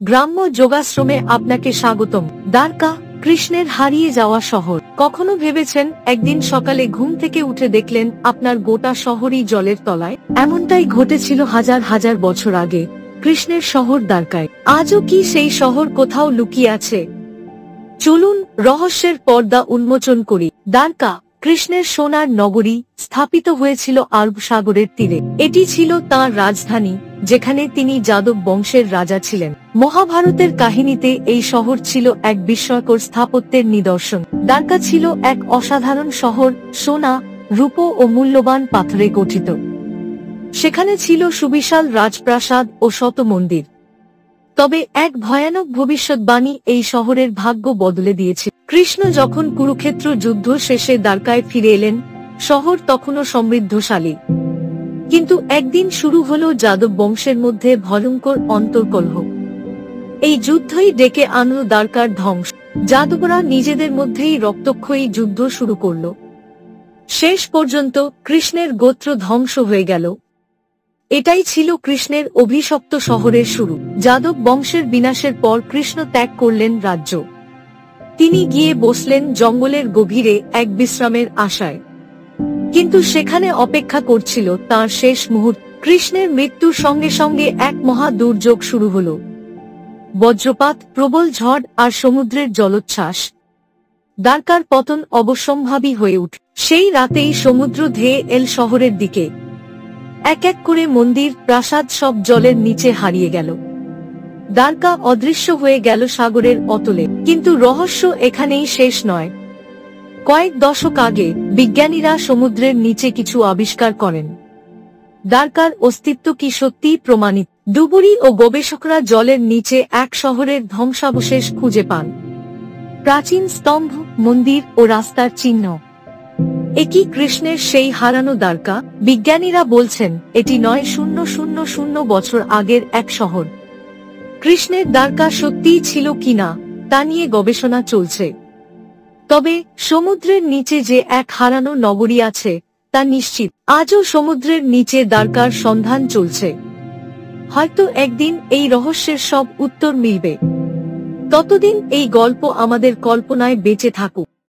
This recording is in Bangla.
গ্রাম্য যোগাশ্রমে আপনাকে স্বাগতম। দ্বারকা, কৃষ্ণের হারিয়ে যাওয়া শহর। কখনো ভেবেছেন একদিন সকালে ঘুম থেকে উঠে দেখলেন আপনার গোটা শহরই জলের তলায়? এমনটাই ঘটেছিল হাজার হাজার বছর আগে কৃষ্ণের শহর দ্বারকায়। আজও কি সেই শহর কোথাও লুকিয়ে আছে? চলুন রহস্যের পর্দা উন্মোচন করি। দ্বারকা, কৃষ্ণের সোনার নগরী, স্থাপিত হয়েছিল আরব সাগরের তীরে। এটি ছিল তাঁর রাজধানী, যেখানে তিনি যাদব বংশের রাজা ছিলেন। মহাভারতের কাহিনীতে এই শহর ছিল এক বিস্ময়কর স্থাপত্যের নিদর্শন। দ্বারকা ছিল এক অসাধারণ শহর, সোনা, রূপো ও মূল্যবান পাথরে গঠিত। সেখানে ছিল সুবিশাল রাজপ্রাসাদ ও শত মন্দির। তবে এক ভয়ানক ভবিষ্যৎবাণী এই শহরের ভাগ্য বদলে দিয়েছে। কৃষ্ণ যখন কুরুক্ষেত্র যুদ্ধ শেষে দ্বারকায় ফিরে এলেন, শহর তখনও সমৃদ্ধশালী। কিন্তু একদিন শুরু হলো যাদব বংশের মধ্যে ভয়ঙ্কর অন্তর্কলহ। এই যুদ্ধই ডেকে আনল দ্বারকার ধ্বংস। যাদবরা নিজেদের মধ্যেই রক্তক্ষয়ী যুদ্ধ শুরু করল। শেষ পর্যন্ত কৃষ্ণের গোত্র ধ্বংস হয়ে গেল। এটাই ছিল কৃষ্ণের অভিশপ্ত শহরের শুরু। যাদব বংশের বিনাশের পর কৃষ্ণ ত্যাগ করলেন রাজ্য। তিনি গিয়ে বসলেন জঙ্গলের গভীরে এক বিশ্রামের আশায়। কিন্তু সেখানে অপেক্ষা করছিল তার শেষ মুহূর্ত। কৃষ্ণের মৃত্যুর সঙ্গে সঙ্গে এক মহা দুর্যোগ শুরু হল। বজ্রপাত, প্রবল ঝড় আর সমুদ্রের জলোচ্ছ্বাস। দ্বারকার পতন অবশ্যম্ভাবী হয়ে উঠল। সেই রাতেই সমুদ্র ধেয়ে এল শহরের দিকে। এক এক করে মন্দির, প্রাসাদ সব জলের নিচে হারিয়ে গেল। দ্বারকা অদৃশ্য হয়ে গেল সাগরের অতলে। কিন্তু রহস্য এখানেই শেষ নয়। কয়েক দশক আগে বিজ্ঞানীরা সমুদ্রের নিচে কিছু আবিষ্কার করেন। দ্বারকার অস্তিত্ব কি সত্যিই প্রমাণিত? ডুবুরি ও গবেষকরা জলের নিচে এক শহরের ধ্বংসাবশেষ খুঁজে পান। প্রাচীন স্তম্ভ, মন্দির ও রাস্তার চিহ্ন। একই কৃষ্ণের সেই হারানো দ্বারকা? বিজ্ঞানীরা বলছেন এটি ৯,০০০ বছর আগের এক শহর। কৃষ্ণের দ্বারকা সত্যিই ছিল কিনা তা নিয়ে গবেষণা চলছে। তবে সমুদ্রের নিচে যে এক হারানো নগরী আছে তা নিশ্চিত। আজও সমুদ্রের নিচে দ্বারকার সন্ধান চলছে। হয়তো একদিন এই রহস্যের সব উত্তর মিলবে। ততদিন এই গল্প আমাদের কল্পনায় বেঁচে থাকুক।